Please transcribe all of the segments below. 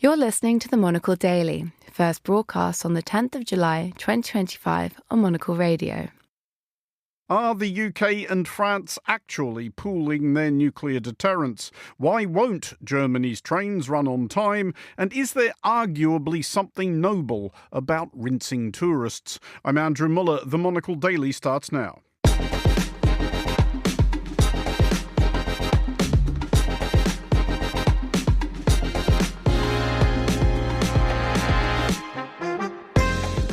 You're listening to the Monocle Daily, first broadcast on the 10th of July 2025 on Monocle Radio. Are the UK and France actually pooling their nuclear deterrents? Why won't Germany's trains run on time? And is there arguably something noble about rinsing tourists? I'm Andrew Muller. The Monocle Daily starts now.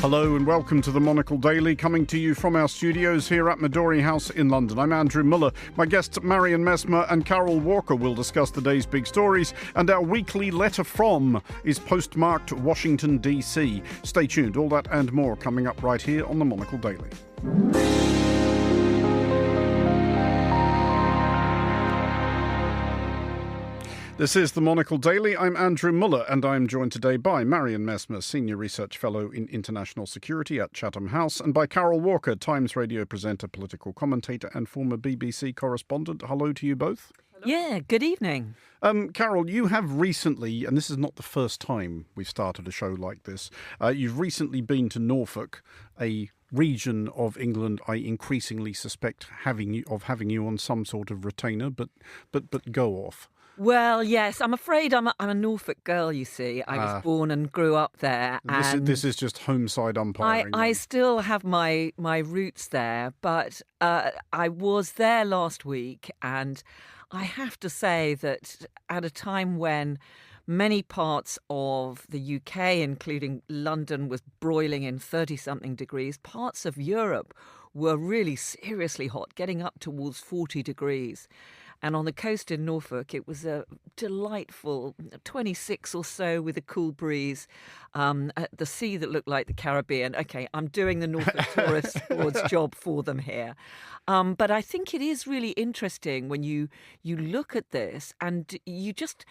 Hello and welcome to the Monocle Daily, coming to you from our studios here at Midori House in London. I'm Andrew Muller. My guests Marion Messmer and Carol Walker will discuss the day's big stories, and our weekly letter from is postmarked Washington, D.C. Stay tuned, all that and more coming up right here on the Monocle Daily. This is the Monocle Daily. I'm Andrew Muller, and I'm joined today by Marion Messmer, Senior Research Fellow in International Security at Chatham House, and by Carol Walker, Times radio presenter, political commentator, and former BBC correspondent. Hello to you both. Hello. Yeah, good evening. Carol, you have recently, and this is not the first time we've started a show like this, you've recently been to Norfolk, a region of England I increasingly suspect having you on some sort of retainer, but go off. Well, yes, I'm afraid I'm a Norfolk girl, you see. I was born and grew up there. And this is just homeside umpiring. I still have my roots there, but I was there last week, and I have to say that at a time when many parts of the UK, including London, was broiling in 30-something degrees, parts of Europe were really seriously hot, getting up towards 40 degrees. And on the coast in Norfolk, it was a delightful 26 or so with a cool breeze. At the sea that looked like the Caribbean. Okay, I'm doing the Norfolk Tourist Board's job for them here. But I think it is really interesting when you look at this and you just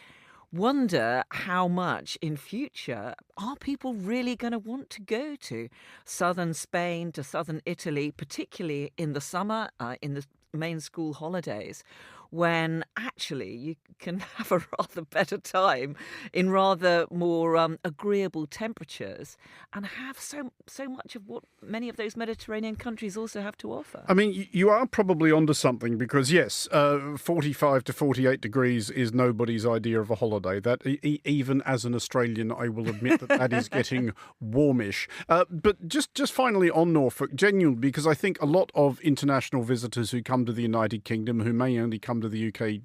wonder how much in future are people really going to want to go to southern Spain, to southern Italy, particularly in the summer, in the main school holidays, when actually you can have a rather better time in rather more agreeable temperatures and have so much of what many of those Mediterranean countries also have to offer. I mean, you are probably onto something because, yes, 45 to 48 degrees is nobody's idea of a holiday. That even as an Australian, I will admit that is getting warmish. But just finally on Norfolk, genuinely, because I think a lot of international visitors who come to the United Kingdom, who may only come to the UK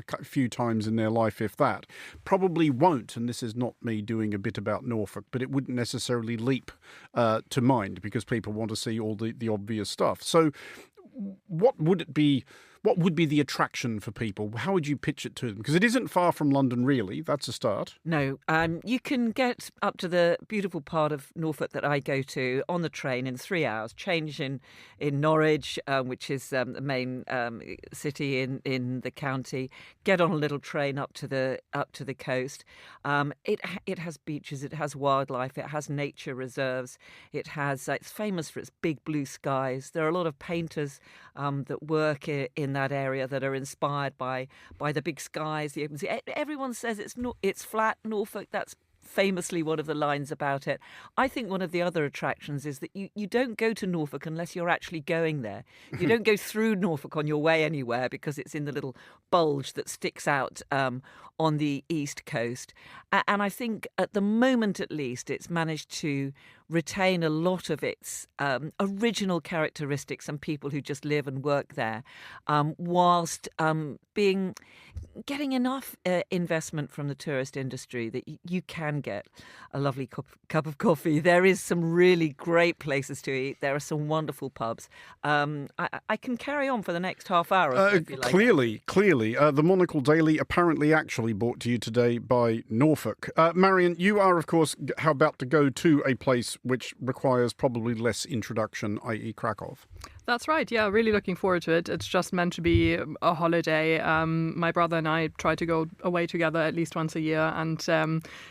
a few times in their life, if that, probably won't, and this is not me doing a bit about Norfolk, but it wouldn't necessarily leap to mind because people want to see all the obvious stuff. So what would be the attraction for people? How would you pitch it to them? Because it isn't far from London, really. That's a start. No, you can get up to the beautiful part of Norfolk that I go to on the train in 3 hours. Change in Norwich, which is the main city in the county. Get on a little train up to the coast. It has beaches. It has wildlife. It has nature reserves. It's famous for its big blue skies. There are a lot of painters that work in that area that are inspired by the big skies, the open sea. Everyone says it's flat. Norfolk, that's famously one of the lines about it. I think one of the other attractions is that you don't go to Norfolk unless you're actually going there. You don't go through Norfolk on your way anywhere because it's in the little bulge that sticks out on the east coast. And I think at the moment, at least, it's managed to retain a lot of its original characteristics and people who just live and work there, whilst getting enough investment from the tourist industry that you can get a lovely cup of coffee. There is some really great places to eat. There are some wonderful pubs. I can carry on for the next half hour. If you like. Clearly. The Monocle Daily apparently actually brought to you today by Norfolk. Marion, you are, of course, about to go to a place which requires probably less introduction, i.e. Krakow. That's right. Yeah, really looking forward to it. It's just meant to be a holiday. My brother and I try to go away together at least once a year, and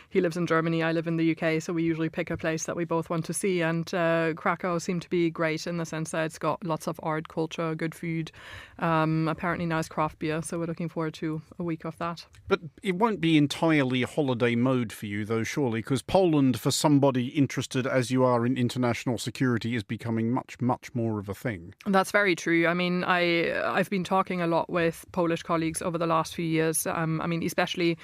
he lives in Germany, I live in the UK, so we usually pick a place that we both want to see. And Krakow seemed to be great in the sense that it's got lots of art, culture, good food, apparently nice craft beer. So we're looking forward to a week of that. But it won't be entirely holiday mode for you, though, surely, because Poland, for somebody interested as you are in international security, is becoming much, much more of a thing. That's very true. I mean, I've been talking a lot with Polish colleagues over the last few years. I mean, especially,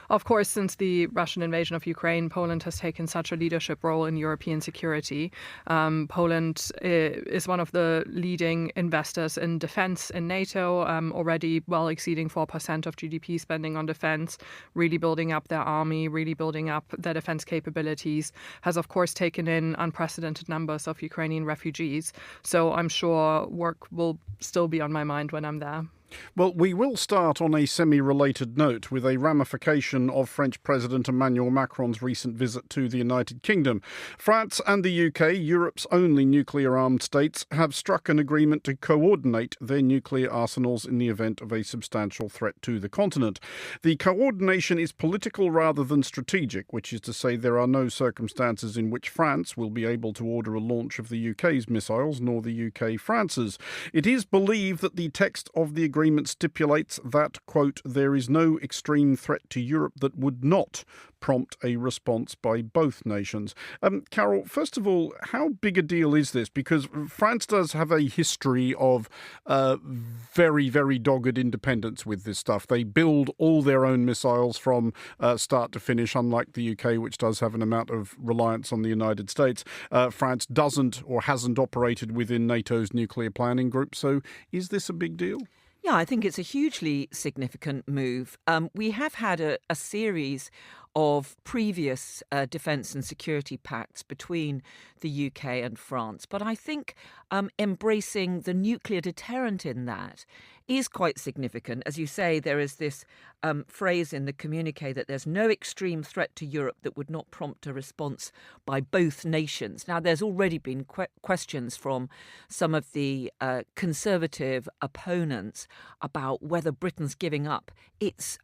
of course, since the Russian invasion of Ukraine, Poland has taken such a leadership role in European security. Poland is one of the leading investors in defence in NATO, already well exceeding 4% of GDP spending on defence, really building up their army, really building up their defence capabilities, has, of course, taken in unprecedented numbers of Ukrainian refugees. So I'm sure work will still be on my mind when I'm there. Well, we will start on a semi-related note with a ramification of French President Emmanuel Macron's recent visit to the United Kingdom. France and the UK, Europe's only nuclear-armed states, have struck an agreement to coordinate their nuclear arsenals in the event of a substantial threat to the continent. The coordination is political rather than strategic, which is to say there are no circumstances in which France will be able to order a launch of the UK's missiles, nor the UK France's. It is believed that the text of the agreement stipulates that, quote, there is no extreme threat to Europe that would not prompt a response by both nations. Carol, first of all, how big a deal is this? Because France does have a history of very, very dogged independence with this stuff. They build all their own missiles from start to finish, unlike the UK, which does have an amount of reliance on the United States. France doesn't or hasn't operated within NATO's nuclear planning group. So is this a big deal? Yeah, I think it's a hugely significant move. We have had a series of previous defence and security pacts between the UK and France. But I think embracing the nuclear deterrent in that is quite significant. As you say, there is this phrase in the communiqué that there's no extreme threat to Europe that would not prompt a response by both nations. Now, there's already been questions from some of the conservative opponents about whether Britain's giving up its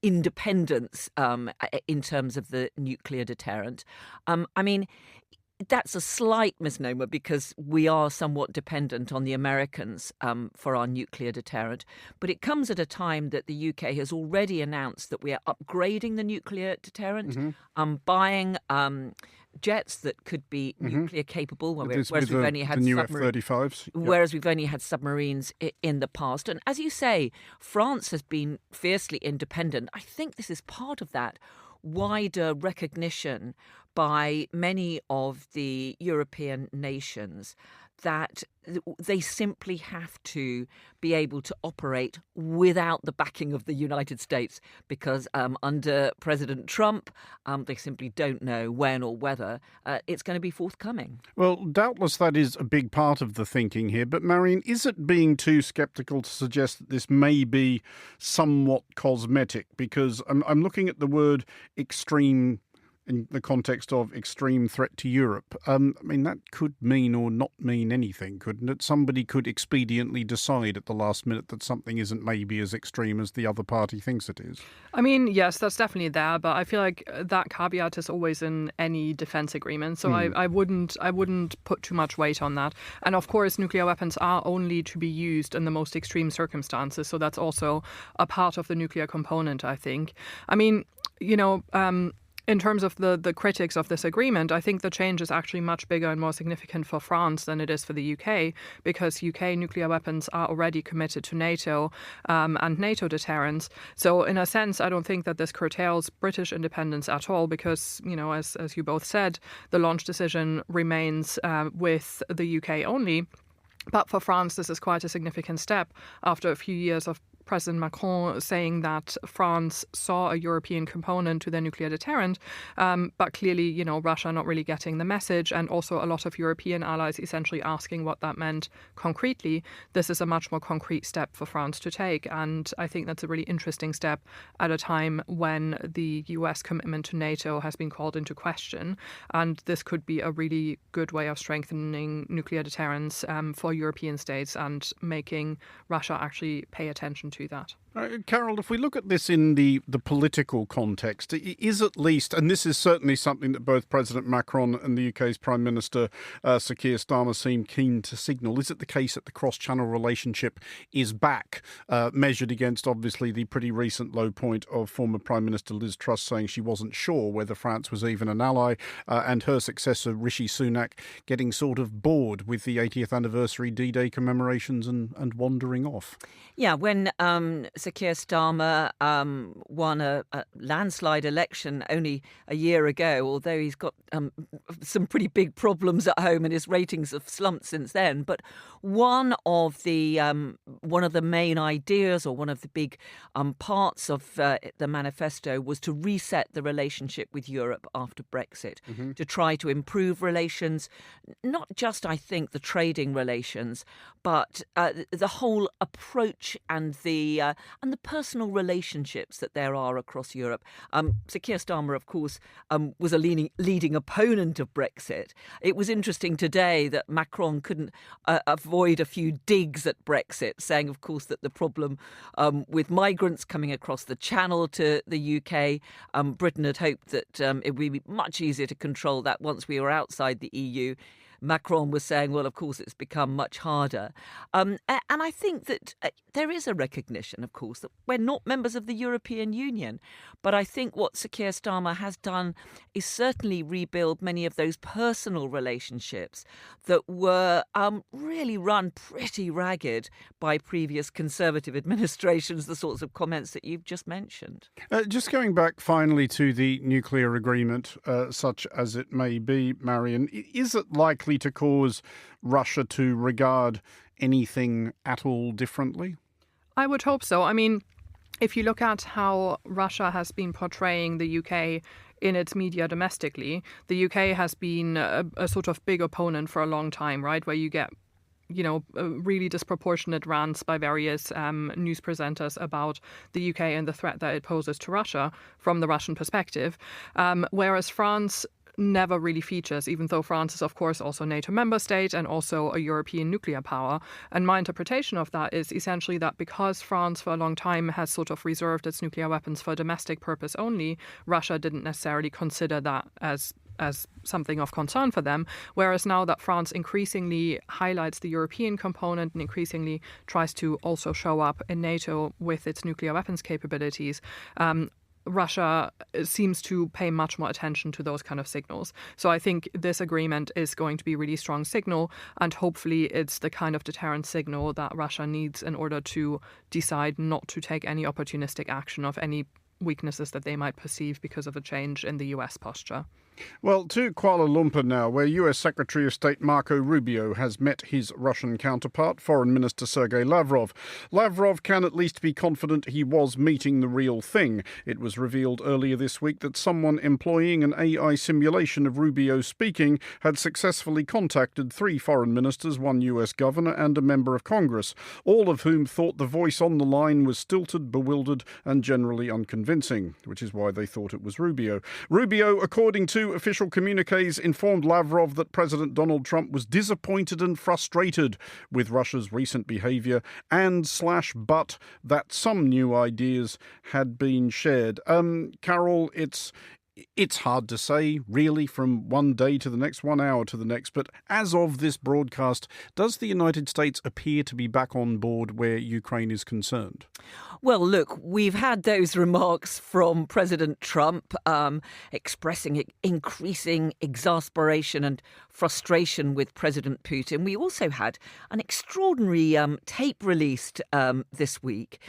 independence in terms of the nuclear deterrent. I mean, that's a slight misnomer because we are somewhat dependent on the Americans for our nuclear deterrent. But it comes at a time that the UK has already announced that we are upgrading the nuclear deterrent, buying jets that could be nuclear capable, whereas we've only had F-35s. Whereas we've only had submarines in the past. And as you say, France has been fiercely independent. I think this is part of that wider recognition by many of the European nations that they simply have to be able to operate without the backing of the United States because under President Trump, they simply don't know when or whether it's going to be forthcoming. Well, doubtless that is a big part of the thinking here. But, Marion, is it being too sceptical to suggest that this may be somewhat cosmetic? Because I'm looking at the word extreme in the context of extreme threat to Europe. I mean, that could mean or not mean anything, couldn't it? Somebody could expediently decide at the last minute that something isn't maybe as extreme as the other party thinks it is. I mean, yes, that's definitely there, but I feel like that caveat is always in any defense agreement. So I wouldn't put too much weight on that. And of course, nuclear weapons are only to be used in the most extreme circumstances. So that's also a part of the nuclear component, I think. I mean, you know, in terms of the critics of this agreement, I think the change is actually much bigger and more significant for France than it is for the UK, because UK nuclear weapons are already committed to NATO and NATO deterrence. So in a sense, I don't think that this curtails British independence at all, because, you know, as you both said, the launch decision remains with the UK only. But for France, this is quite a significant step after a few years of President Macron saying that France saw a European component to their nuclear deterrent, but clearly, Russia not really getting the message, and also a lot of European allies essentially asking what that meant concretely. This is a much more concrete step for France to take, and I think that's a really interesting step at a time when the US commitment to NATO has been called into question, and this could be a really good way of strengthening nuclear deterrence for European states and making Russia actually pay attention to that. Carol, if we look at this in the political context, is at least, and this is certainly something that both President Macron and the UK's Prime Minister Sir Keir Starmer seem keen to signal, is it the case that the cross-channel relationship is back, measured against obviously the pretty recent low point of former Prime Minister Liz Truss saying she wasn't sure whether France was even an ally, and her successor Rishi Sunak getting sort of bored with the 80th anniversary D-Day commemorations and wandering off? Yeah, when Sir Keir Starmer won a landslide election only a year ago, although he's got some pretty big problems at home and his ratings have slumped since then. But one of the main ideas, or one of the big parts of the manifesto, was to reset the relationship with Europe after Brexit, to try to improve relations, not just, I think, the trading relations, but the whole approach and the personal relationships that there are across Europe. Sir Keir Starmer, of course, was a leading opponent of Brexit. It was interesting today that Macron couldn't avoid a few digs at Brexit, saying, of course, that the problem with migrants coming across the Channel to the UK, Britain had hoped that it would be much easier to control that once we were outside the EU. Macron was saying, well, of course, it's become much harder. And I think that there is a recognition, of course, that we're not members of the European Union. But I think what Sir Keir Starmer has done is certainly rebuild many of those personal relationships that were really run pretty ragged by previous Conservative administrations, the sorts of comments that you've just mentioned. Just going back finally to the nuclear agreement, such as it may be, Marion, is it likely to cause Russia to regard anything at all differently? I would hope so. I mean, if you look at how Russia has been portraying the UK in its media domestically, the UK has been a sort of big opponent for a long time, right? Where you get really disproportionate rants by various news presenters about the UK and the threat that it poses to Russia from the Russian perspective. Whereas France never really features, even though France is, of course, also a NATO member state and also a European nuclear power. And my interpretation of that is essentially that because France for a long time has sort of reserved its nuclear weapons for domestic purpose only, Russia didn't necessarily consider that as something of concern for them, whereas now that France increasingly highlights the European component and increasingly tries to also show up in NATO with its nuclear weapons capabilities, Russia seems to pay much more attention to those kind of signals. So I think this agreement is going to be a really strong signal, and hopefully it's the kind of deterrent signal that Russia needs in order to decide not to take any opportunistic action of any weaknesses that they might perceive because of a change in the US posture. Well, to Kuala Lumpur now, where US Secretary of State Marco Rubio has met his Russian counterpart, Foreign Minister Sergei Lavrov. Lavrov can at least be confident he was meeting the real thing. It was revealed earlier this week that someone employing an AI simulation of Rubio speaking had successfully contacted 3 foreign ministers, 1 US governor and a member of Congress, all of whom thought the voice on the line was stilted, bewildered and generally unconvincing, which is why they thought it was Rubio. Rubio, according to official communiques, informed Lavrov that President Donald Trump was disappointed and frustrated with Russia's recent behaviour but that some new ideas had been shared. Carol, it's hard to say, really, from one day to the next, 1 hour to the next, but as of this broadcast, does the United States appear to be back on board where Ukraine is concerned? Well, look, we've had those remarks from President Trump expressing increasing exasperation and frustration with President Putin. We also had an extraordinary tape released this week,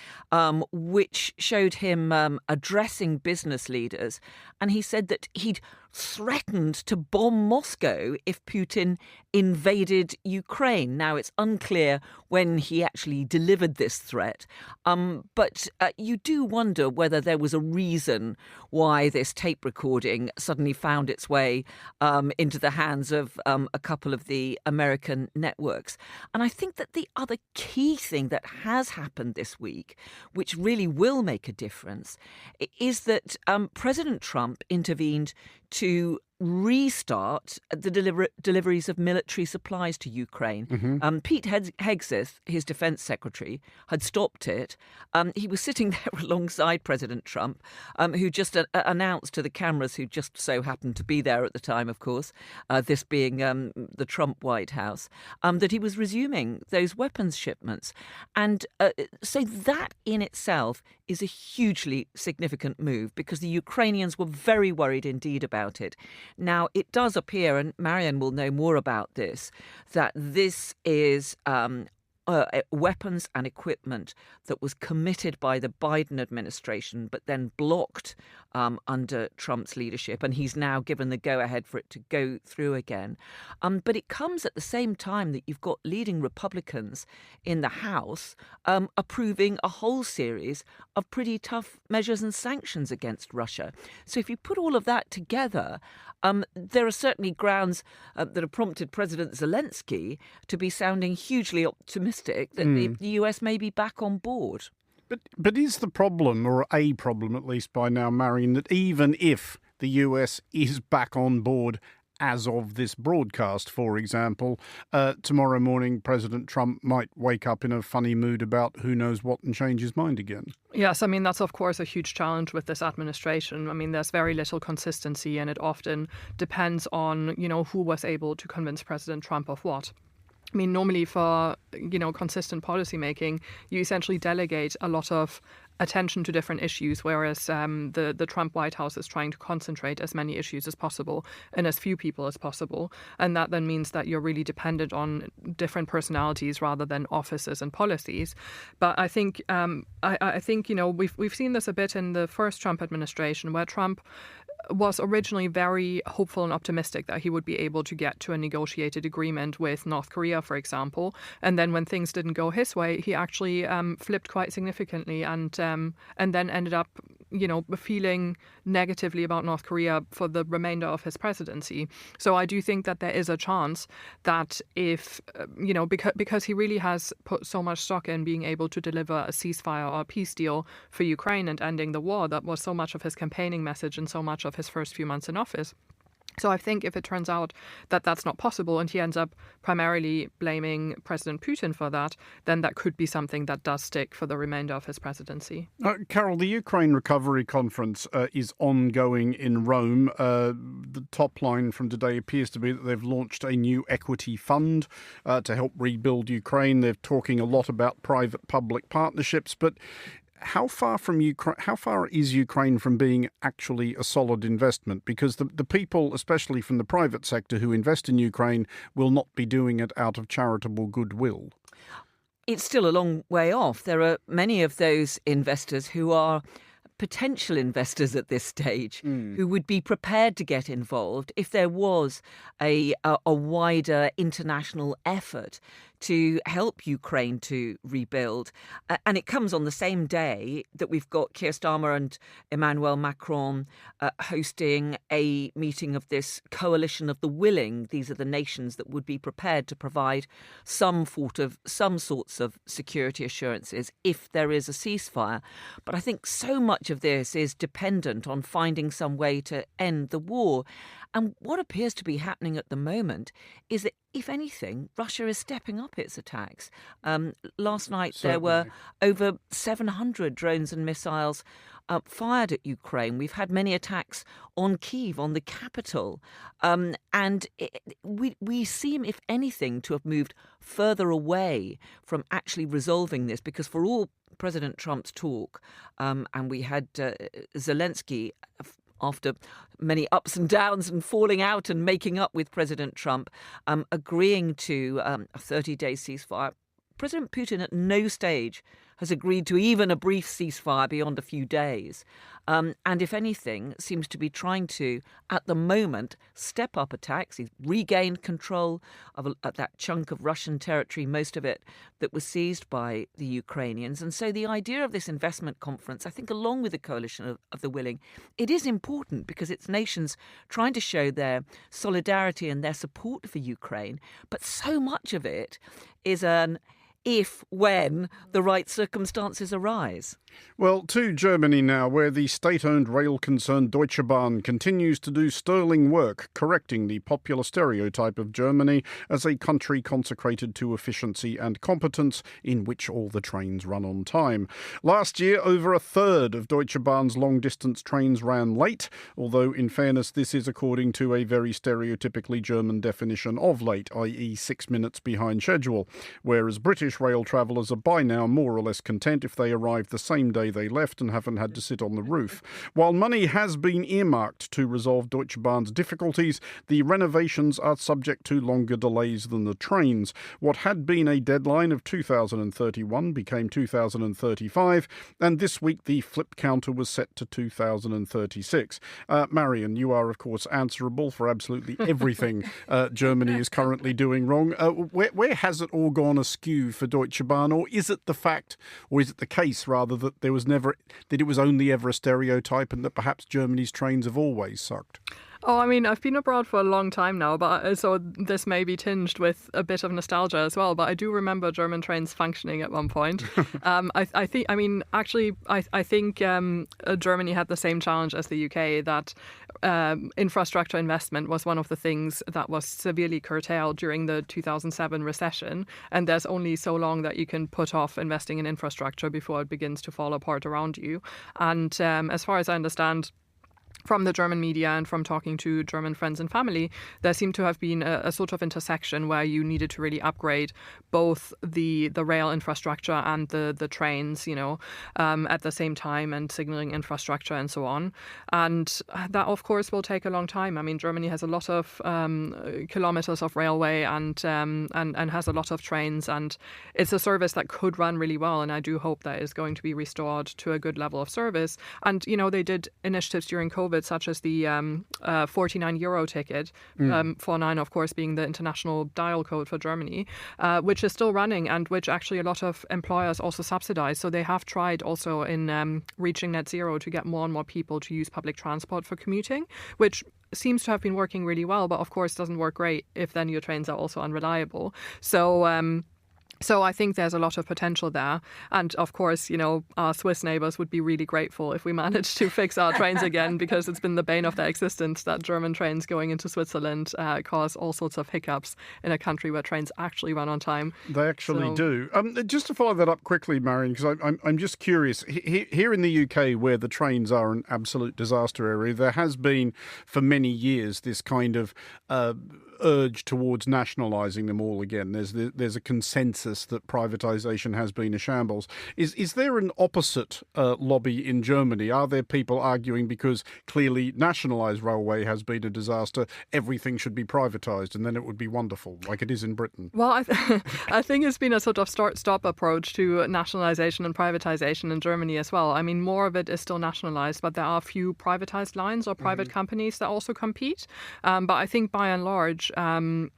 which showed him addressing business leaders. And he said that he'd threatened to bomb Moscow if Putin invaded Ukraine. Now, it's unclear when he actually delivered this threat, but you do wonder whether there was a reason why this tape recording suddenly found its way into the hands of a couple of the American networks. And I think that the other key thing that has happened this week, which really will make a difference, is that President Trump intervened to restart the deliveries of military supplies to Ukraine. Pete Hegseth, his defense secretary, had stopped it. He was sitting there alongside President Trump, who just announced to the cameras, who just so happened to be there at the time, of course, this being the Trump White House, that he was resuming those weapons shipments. And so that in itself is a hugely significant move, because the Ukrainians were very worried indeed about it. Now, it does appear, and Marion will know more about this, that this is weapons and equipment that was committed by the Biden administration, but then blocked under Trump's leadership. And he's now given the go-ahead for it to go through again. But it comes at the same time that you've got leading Republicans in the House approving a whole series of pretty tough measures and sanctions against Russia. So if you put all of that together, there are certainly grounds that have prompted President Zelensky to be sounding hugely optimistic that the US may be back on board. But is the problem, or a problem at least by now, Marion, that even if the US is back on board as of this broadcast, for example, tomorrow morning President Trump might wake up in a funny mood about who knows what and change his mind again? Yes, I mean, that's of course a huge challenge with this administration. I mean, there's very little consistency, and it often depends on, who was able to convince President Trump of what. I mean, normally for, consistent policy making, you essentially delegate a lot of attention to different issues, whereas the Trump White House is trying to concentrate as many issues as possible and as few people as possible. And that then means that you're really dependent on different personalities rather than offices and policies. But I think we've seen this a bit in the first Trump administration, where Trump was originally very hopeful and optimistic that he would be able to get to a negotiated agreement with North Korea, for example. And then when things didn't go his way, he actually flipped quite significantly and then ended up, feeling negatively about North Korea for the remainder of his presidency. So I do think that there is a chance that if, because he really has put so much stock in being able to deliver a ceasefire or a peace deal for Ukraine and ending the war, that was so much of his campaigning message and so much of his first few months in office. So I think if it turns out that that's not possible and he ends up primarily blaming President Putin for that, then that could be something that does stick for the remainder of his presidency. Carol, the Ukraine Recovery Conference is ongoing in Rome. The top line from today appears to be that they've launched a new equity fund to help rebuild Ukraine. They're talking a lot about private-public partnerships, but how far is Ukraine from being actually a solid investment? Because the people, especially from the private sector who invest in Ukraine, will not be doing it out of charitable goodwill. It's still a long way off. There are many of those investors who are potential investors at this stage who would be prepared to get involved if there was a wider international effort to help Ukraine to rebuild. And it comes on the same day that we've got Keir Starmer and Emmanuel Macron hosting a meeting of this coalition of the willing. These are the nations that would be prepared to provide some sorts of security assurances if there is a ceasefire. But I think so much of this is dependent on finding some way to end the war. And what appears to be happening at the moment is that, if anything, Russia is stepping up its attacks. Last night there were over 700 drones and missiles fired at Ukraine. We've had many attacks on Kyiv, on the capital. And we seem, if anything, to have moved further away from actually resolving this, because for all President Trump's talk, and we had Zelensky, after many ups and downs and falling out and making up with President Trump, agreeing to a 30-day ceasefire. President Putin at no stage has agreed to even a brief ceasefire beyond a few days. And if anything, seems to be trying to, at the moment, step up attacks. He's regained control of that chunk of Russian territory, most of it that was seized by the Ukrainians. And so the idea of this investment conference, I think, along with the coalition of the willing, it is important because it's nations trying to show their solidarity and their support for Ukraine. But so much of it is an when the right circumstances arise. Well, to Germany now, where the state-owned rail concern Deutsche Bahn continues to do sterling work, correcting the popular stereotype of Germany as a country consecrated to efficiency and competence, in which all the trains run on time. Last year, over a third of Deutsche Bahn's long-distance trains ran late, although, in fairness, this is according to a very stereotypically German definition of late, i.e. 6 minutes behind schedule, whereas British rail travellers are by now more or less content if they arrive the same day they left and haven't had to sit on the roof. While money has been earmarked to resolve Deutsche Bahn's difficulties, the renovations are subject to longer delays than the trains. What had been a deadline of 2031 became 2035, and this week the flip counter was set to 2036. Marion, you are, of course, answerable for absolutely everything Germany is currently doing wrong. Where has it all gone askew for Deutsche Bahn, or is it the fact, or is it the case, rather, that it was only ever a stereotype and that perhaps Germany's trains have always sucked? Oh, I mean, I've been abroad for a long time now, but so this may be tinged with a bit of nostalgia as well. But I do remember German trains functioning at one point. I think Germany had the same challenge as the UK, that infrastructure investment was one of the things that was severely curtailed during the 2007 recession. And there's only so long that you can put off investing in infrastructure before it begins to fall apart around you. And as far as I understand, from the German media and from talking to German friends and family, there seemed to have been a sort of intersection where you needed to really upgrade both the rail infrastructure and the trains, at the same time, and signalling infrastructure and so on. And that, of course, will take a long time. I mean, Germany has a lot of kilometers of railway and has a lot of trains, and it's a service that could run really well. And I do hope that is going to be restored to a good level of service. And, they did initiatives during COVID, such as the €49 ticket, 49, of course, being the international dial code for Germany, which is still running and which actually a lot of employers also subsidize. So they have tried also in reaching net zero to get more and more people to use public transport for commuting, which seems to have been working really well, but of course doesn't work great if then your trains are also unreliable. So I think there's a lot of potential there. And of course, our Swiss neighbours would be really grateful if we managed to fix our trains again, because it's been the bane of their existence that German trains going into Switzerland cause all sorts of hiccups in a country where trains actually run on time. They actually do. Just to follow that up quickly, Marion, because I'm just curious. Here in the UK, where the trains are an absolute disaster area, there has been for many years this kind of urge towards nationalising them all again. There's a consensus that privatisation has been a shambles. Is there an opposite lobby in Germany? Are there people arguing because clearly nationalised railway has been a disaster, everything should be privatised and then it would be wonderful, like it is in Britain? Well, I think it's been a sort of start-stop approach to nationalisation and privatisation in Germany as well. I mean, more of it is still nationalised, but there are a few privatised lines or private companies that also compete. But I think by and large, I mean,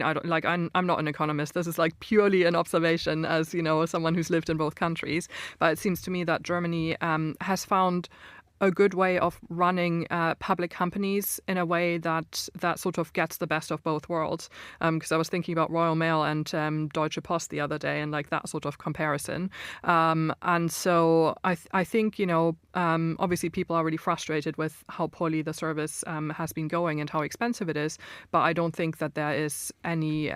I'm not an economist. This is like purely an observation as, someone who's lived in both countries. But it seems to me that Germany has found a good way of running public companies in a way that sort of gets the best of both worlds. Because I was thinking about Royal Mail and Deutsche Post the other day, and like that sort of comparison. And so I think, obviously people are really frustrated with how poorly the service has been going and how expensive it is. But I don't think that there is any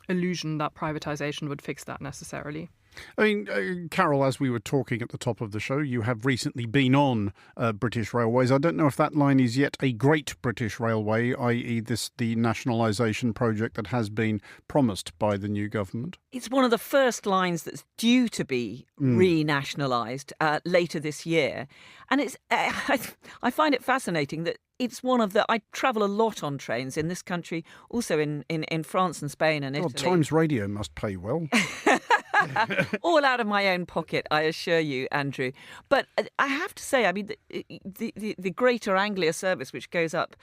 illusion that privatization would fix that necessarily. I mean, Carol, as we were talking at the top of the show, you have recently been on British Railways. I don't know if that line is yet a great British railway, i.e. the nationalisation project that has been promised by the new government. It's one of the first lines that's due to be renationalised later this year. And it's I find it fascinating that it's one of the... I travel a lot on trains in this country, also in France and Spain and Italy. Times Radio must pay well. All out of my own pocket, I assure you, Andrew. But I have to say, I mean, the Greater Anglia service, which goes up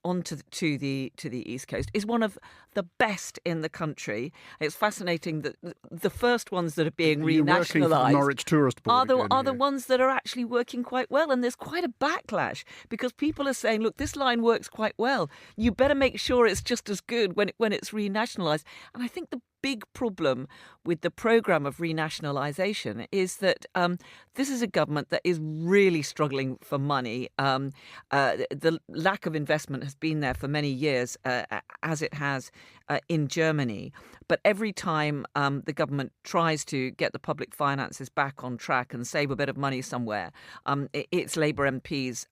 onto to the East Coast, is one of the best in the country. It's fascinating that the first ones that are being renationalised Norwich Tourist Board are the ones that are actually working quite well. And there's quite a backlash because people are saying, look, this line works quite well. You better make sure it's just as good when it's renationalised. And I think the big problem with the programme of renationalisation is that this is a government that is really struggling for money. The lack of investment has been there for many years, as it has in Germany. But every time the government tries to get the public finances back on track and save a bit of money somewhere, its Labour MPs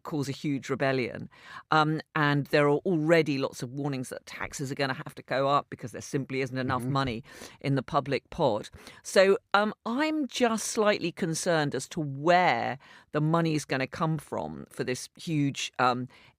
cause a huge rebellion. And there are already lots of warnings that taxes are going to have to go up because there simply isn't enough money in the public pot. So I'm just slightly concerned as to where the money is going to come from for this huge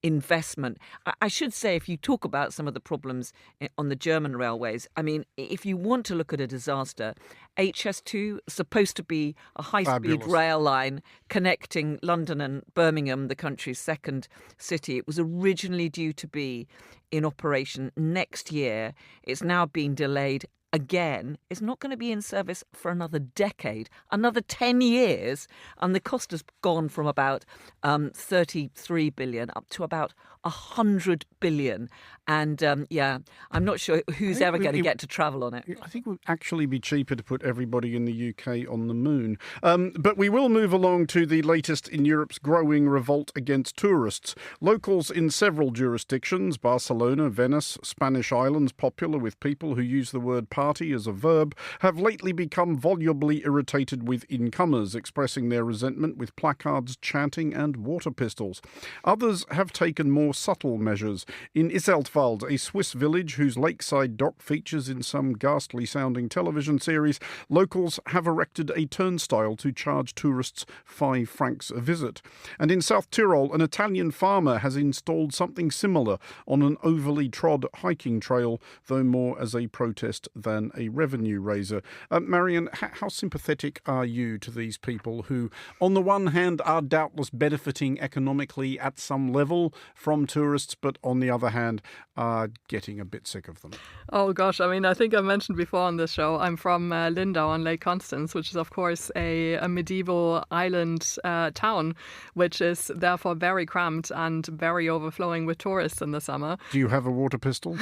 investment. I should say, if you talk about some of the problems on the German railways, I mean, if you want to look at a disaster, HS2 is supposed to be a high-speed rail line connecting London and Birmingham, the country's second city. It was originally due to be in operation next year. It's now been delayed again. It's not going to be in service for another decade, another 10 years. And the cost has gone from about 33 billion up to about 100 billion. And I'm not sure who's ever going to get to travel on it. I think it would actually be cheaper to put everybody in the UK on the moon. But we will move along to the latest in Europe's growing revolt against tourists. Locals in several jurisdictions, Barcelona, Venice, Spanish islands, popular with people who use the word party as a verb, have lately become volubly irritated with incomers, expressing their resentment with placards, chanting and water pistols. Others have taken more subtle measures. In Iseltwald, a Swiss village whose lakeside dock features in some ghastly-sounding television series, locals have erected a turnstile to charge tourists 5 francs a visit. And in South Tyrol, an Italian farmer has installed something similar on an overly trod hiking trail, though more as a protest than a revenue raiser. Marion, how sympathetic are you to these people who, on the one hand, are doubtless benefiting economically at some level from tourists, but on the other hand, are getting a bit sick of them? Oh gosh, I mean, I think I mentioned before on this show, I'm from Lindau on Lake Constance, which is of course a medieval island town, which is therefore very cramped and very overflowing with tourists in the summer. Do you have a water pistol?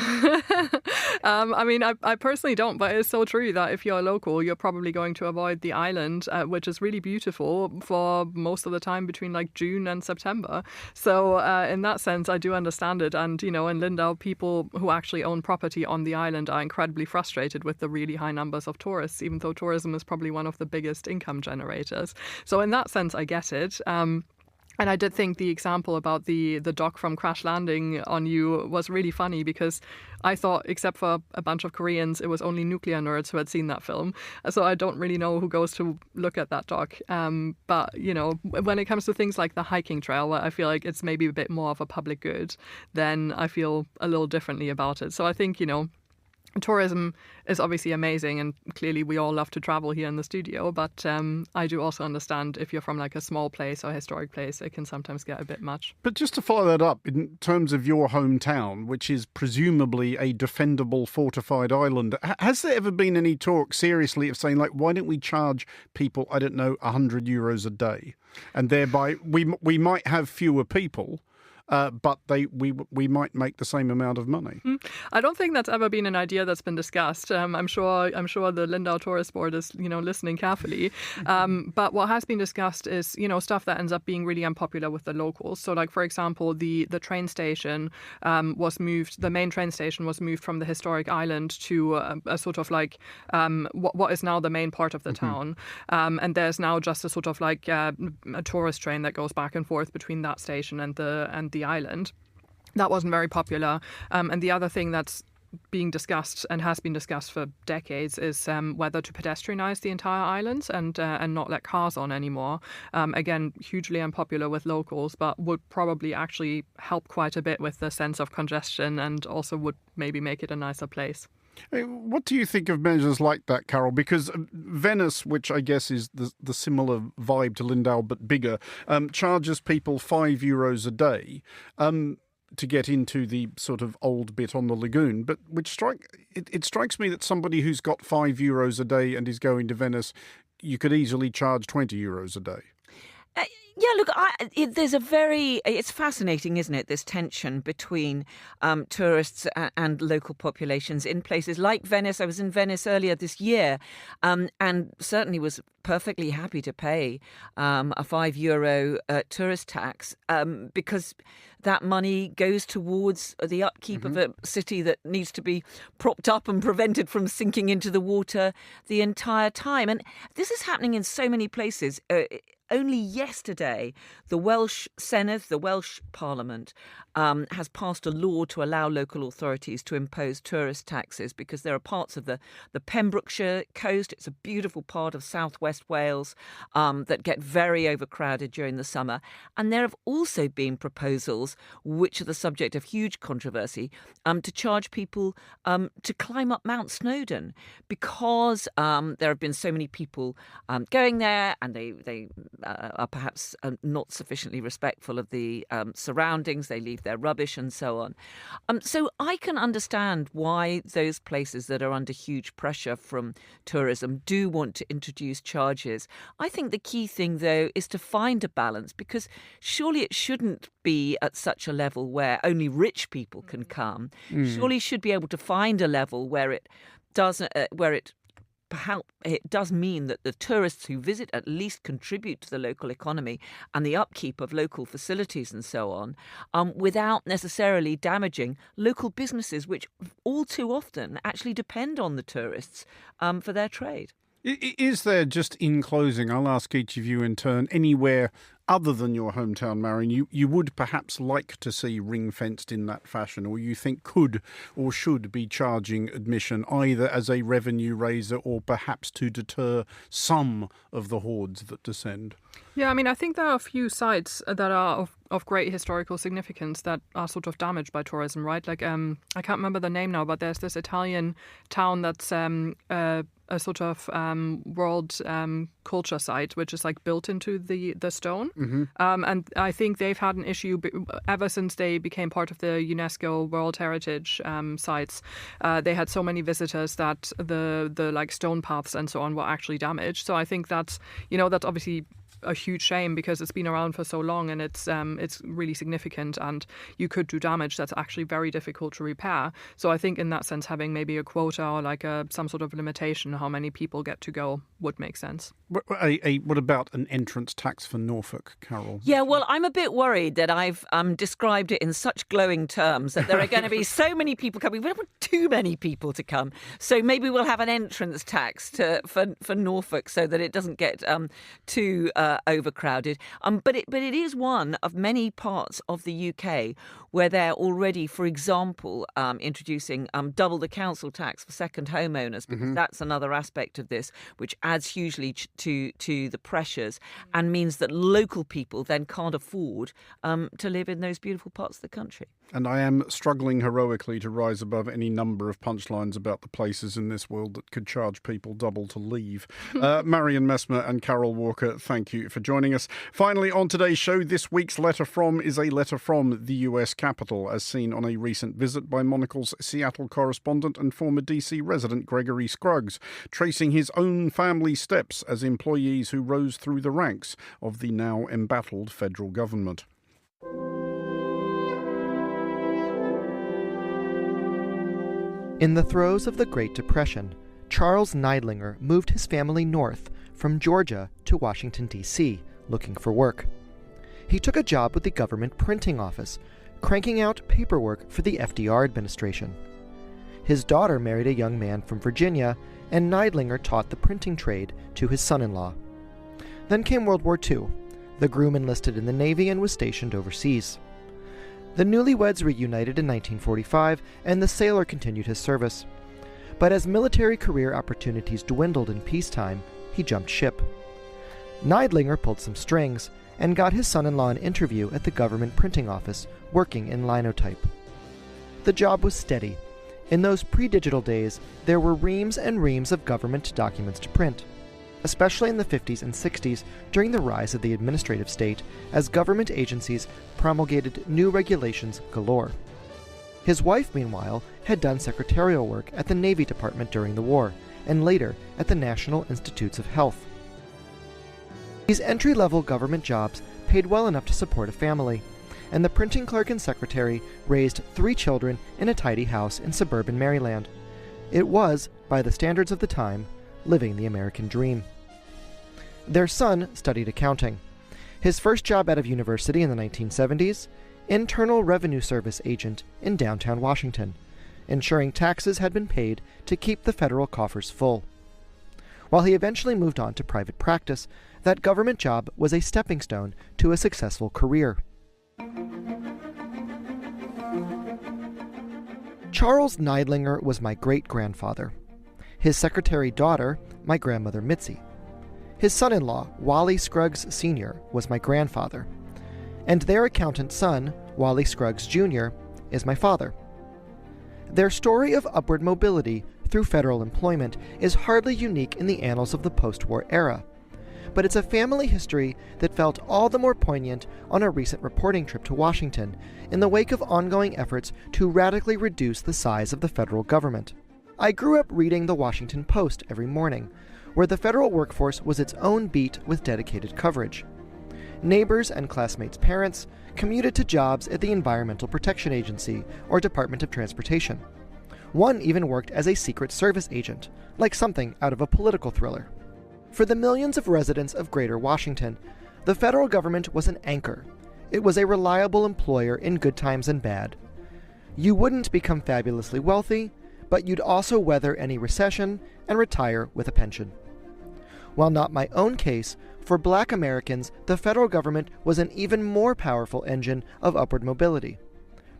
I mean, I personally don't, but it's so true that if you're a local, you're probably going to avoid the island, which is really beautiful for most of the time between like June and September. So in that sense, I do understand it. And, you know, in Lindau, people who actually own property on the island are incredibly frustrated with the really high numbers of tourists, even though tourism is probably one of the biggest income generators. So in that sense, I get it. And I did think the example about the dock from Crash Landing on You was really funny because I thought, except for a bunch of Koreans, it was only nuclear nerds who had seen that film. So I don't really know who goes to look at that dock. But, you know, when it comes to things like the hiking trail, where I feel like it's maybe a bit more of a public good, then I feel a little differently about it. So I think, you know, tourism is obviously amazing, and clearly we all love to travel here in the studio, but I do also understand if you're from like a small place or historic place, it can sometimes get a bit much. But just to follow that up, in terms of your hometown, which is presumably a defendable fortified island, has there ever been any talk seriously of saying, like, why don't we charge people, I don't know, €100 a day? And thereby we might have fewer people, but we might make the same amount of money. I don't think that's ever been an idea that's been discussed. I'm sure the Lindau Tourist Board is, you know, listening carefully. But what has been discussed is, you know, stuff that ends up being really unpopular with the locals. So, like, for example, the train station was moved. The main train station was moved from the historic island to a sort of like what is now the main part of the town. And there's now just a sort of like a tourist train that goes back and forth between that station and the island. That wasn't very popular. And the other thing that's being discussed and has been discussed for decades is whether to pedestrianize the entire island and not let cars on anymore. Again, hugely unpopular with locals, but would probably actually help quite a bit with the sense of congestion and also would maybe make it a nicer place. What do you think of measures like that, Carol? Because Venice, which I guess is the similar vibe to Lindau but bigger, charges people €5 a day to get into the sort of old bit on the lagoon. But it strikes me that somebody who's got €5 a day and is going to Venice, you could easily charge €20 a day. Yeah, look, it's fascinating, isn't it, this tension between tourists and local populations in places like Venice. I was in Venice earlier this year and certainly was perfectly happy to pay a €5 tourist tax because that money goes towards the upkeep of a city that needs to be propped up and prevented from sinking into the water the entire time. And this is happening in so many places. Only yesterday, the Welsh Senedd, the Welsh Parliament, has passed a law to allow local authorities to impose tourist taxes because there are parts of the Pembrokeshire coast. It's a beautiful part of southwest Wales that get very overcrowded during the summer. And there have also been proposals, which are the subject of huge controversy, to charge people to climb up Mount Snowdon because there have been so many people going there and they are perhaps not sufficiently respectful of the surroundings. They leave their rubbish and so on. So I can understand why those places that are under huge pressure from tourism do want to introduce charges. I think the key thing, though, is to find a balance because surely it shouldn't be at such a level where only rich people can come. Surely should be able to find a level where it doesn't, perhaps it does mean that the tourists who visit at least contribute to the local economy and the upkeep of local facilities and so on, without necessarily damaging local businesses, which all too often actually depend on the tourists for their trade. Is there, just in closing, I'll ask each of you in turn, anywhere other than your hometown, Marion, you would perhaps like to see ring-fenced in that fashion, or you think could or should be charging admission either as a revenue raiser or perhaps to deter some of the hordes that descend? Yeah, I mean, I think there are a few sites that are of great historical significance that are sort of damaged by tourism, right? Like, I can't remember the name now, but there's this Italian town that's a sort of world culture site, which is like built into the stone. And I think they've had an issue ever since they became part of the UNESCO World Heritage sites. They had so many visitors that the like stone paths and so on were actually damaged. So I think that's obviously a huge shame because it's been around for so long and it's really significant and you could do damage that's actually very difficult to repair. So I think in that sense having maybe a quota or like some sort of limitation how many people get to go would make sense. What about an entrance tax for Norfolk, Carol? Yeah, well, I'm a bit worried that I've described it in such glowing terms that there are going to be so many people coming. We don't want too many people to come. So maybe we'll have an entrance tax for Norfolk so that it doesn't get too overcrowded. But it is one of many parts of the UK where they're already, for example, introducing double the council tax for second homeowners, because that's another aspect of this, which adds hugely to the pressures and means that local people then can't afford to live in those beautiful parts of the country. And I am struggling heroically to rise above any number of punchlines about the places in this world that could charge people double to leave. Marion Messmer and Carol Walker, thank you for joining us. Finally, on today's show, this week's Letter From is a letter from the US Capitol, as seen on a recent visit by Monocle's Seattle correspondent and former DC resident Gregory Scruggs, tracing his own family's steps as employees who rose through the ranks of the now embattled federal government. In the throes of the Great Depression, Charles Neidlinger moved his family north from Georgia to Washington, D.C., looking for work. He took a job with the government printing office, cranking out paperwork for the FDR administration. His daughter married a young man from Virginia, and Neidlinger taught the printing trade to his son-in-law. Then came World War II. The groom enlisted in the Navy and was stationed overseas. The newlyweds reunited in 1945, and the sailor continued his service. But as military career opportunities dwindled in peacetime, he jumped ship. Neidlinger pulled some strings and got his son-in-law an interview at the government printing office, working in linotype. The job was steady, In those pre-digital days, there were reams and reams of government documents to print, especially in the 50s and 60s during the rise of the administrative state as government agencies promulgated new regulations galore. His wife, meanwhile, had done secretarial work at the Navy Department during the war, and later at the National Institutes of Health. These entry-level government jobs paid well enough to support a family, and the printing clerk and secretary raised 3 children in a tidy house in suburban Maryland. It was, by the standards of the time, living the American dream. Their son studied accounting. His first job out of university in the 1970s, Internal Revenue Service agent in downtown Washington, ensuring taxes had been paid to keep the federal coffers full. While he eventually moved on to private practice, that government job was a stepping stone to a successful career. Charles Neidlinger was my great-grandfather. His secretary daughter, my grandmother Mitzi. His son-in-law, Wally Scruggs Sr., was my grandfather. And their accountant son, Wally Scruggs Jr., is my father. Their story of upward mobility through federal employment is hardly unique in the annals of the post-war era, but it's a family history that felt all the more poignant on a recent reporting trip to Washington in the wake of ongoing efforts to radically reduce the size of the federal government. I grew up reading the Washington Post every morning, where the federal workforce was its own beat with dedicated coverage. Neighbors and classmates' parents commuted to jobs at the Environmental Protection Agency or Department of Transportation. One even worked as a Secret Service agent, like something out of a political thriller. For the millions of residents of Greater Washington, the federal government was an anchor. It was a reliable employer in good times and bad. You wouldn't become fabulously wealthy, but you'd also weather any recession and retire with a pension. While not my own case, for Black Americans, the federal government was an even more powerful engine of upward mobility.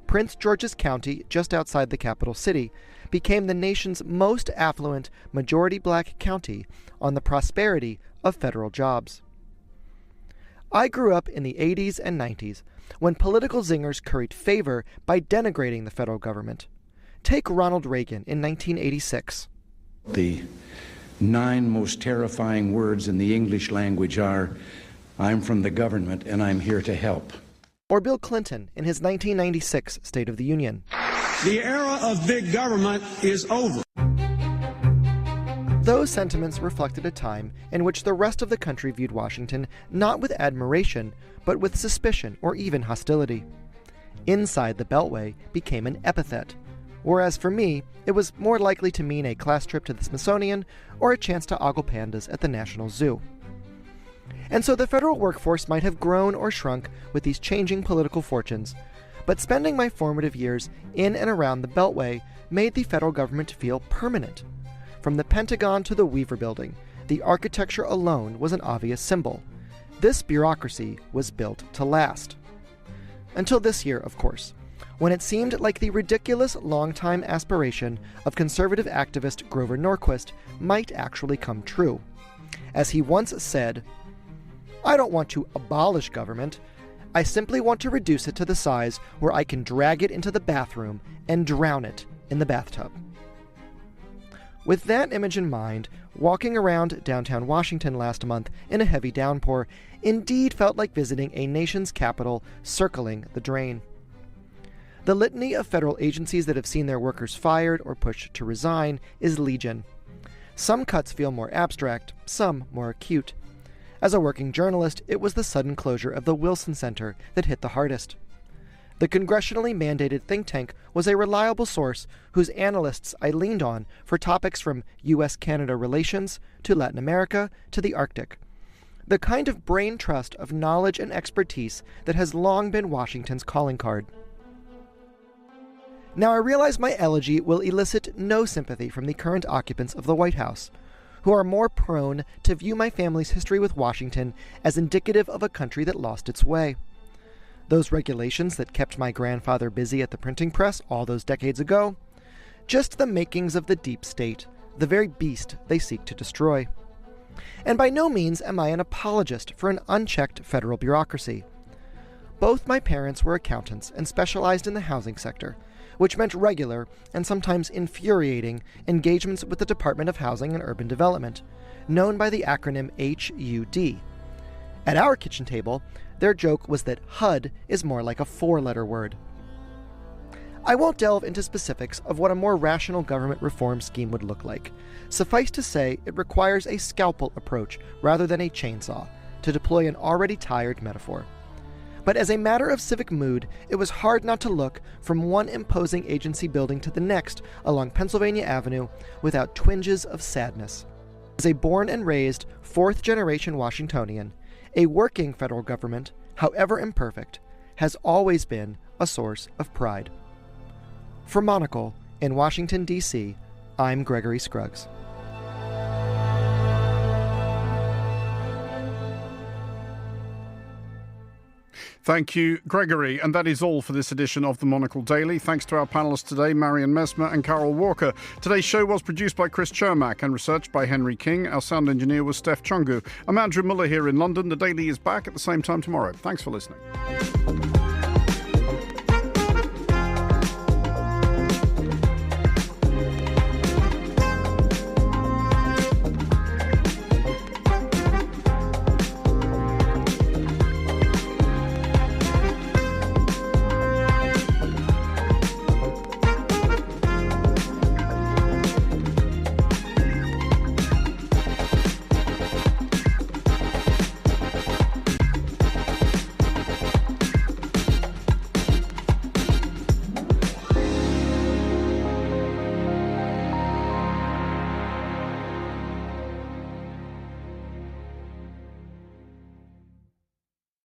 Prince George's County, just outside the capital city, became the nation's most affluent majority Black county on the prosperity of federal jobs. I grew up in the 80s and 90s, when political zingers curried favor by denigrating the federal government. Take Ronald Reagan in 1986. The 9 most terrifying words in the English language are, "I'm from the government and I'm here to help." Or Bill Clinton in his 1996 State of the Union. The era of big government is over. Those sentiments reflected a time in which the rest of the country viewed Washington not with admiration, but with suspicion or even hostility. Inside the Beltway became an epithet, whereas for me, it was more likely to mean a class trip to the Smithsonian or a chance to ogle pandas at the National Zoo. And so the federal workforce might have grown or shrunk with these changing political fortunes, but spending my formative years in and around the Beltway made the federal government feel permanent. From the Pentagon to the Weaver Building, the architecture alone was an obvious symbol. This bureaucracy was built to last. Until this year, of course, when it seemed like the ridiculous long-time aspiration of conservative activist Grover Norquist might actually come true. As he once said, "I don't want to abolish government. I simply want to reduce it to the size where I can drag it into the bathroom and drown it in the bathtub." With that image in mind, walking around downtown Washington last month in a heavy downpour indeed felt like visiting a nation's capital circling the drain. The litany of federal agencies that have seen their workers fired or pushed to resign is legion. Some cuts feel more abstract, some more acute. As a working journalist, it was the sudden closure of the Wilson Center that hit the hardest. The congressionally mandated think tank was a reliable source whose analysts I leaned on for topics from U.S.-Canada relations to Latin America to the Arctic. The kind of brain trust of knowledge and expertise that has long been Washington's calling card. Now I realize my elegy will elicit no sympathy from the current occupants of the White House, who are more prone to view my family's history with Washington as indicative of a country that lost its way. Those regulations that kept my grandfather busy at the printing press all those decades ago, just the makings of the deep state, the very beast they seek to destroy. And by no means am I an apologist for an unchecked federal bureaucracy. Both my parents were accountants and specialized in the housing sector, which meant regular and sometimes infuriating engagements with the Department of Housing and Urban Development, known by the acronym HUD. At our kitchen table, their joke was that HUD is more like a 4-letter word. I won't delve into specifics of what a more rational government reform scheme would look like. Suffice to say, it requires a scalpel approach rather than a chainsaw, to deploy an already tired metaphor. But as a matter of civic mood, it was hard not to look from one imposing agency building to the next along Pennsylvania Avenue without twinges of sadness. As a born and raised, fourth-generation Washingtonian, a working federal government, however imperfect, has always been a source of pride. For Monocle, in Washington, D.C., I'm Gregory Scruggs. Thank you, Gregory. And that is all for this edition of the Monocle Daily. Thanks to our panellists today, Marion Mesmer and Carol Walker. Today's show was produced by Chris Chermak and researched by Henry King. Our sound engineer was Steph Chungu. I'm Andrew Muller here in London. The Daily is back at the same time tomorrow. Thanks for listening.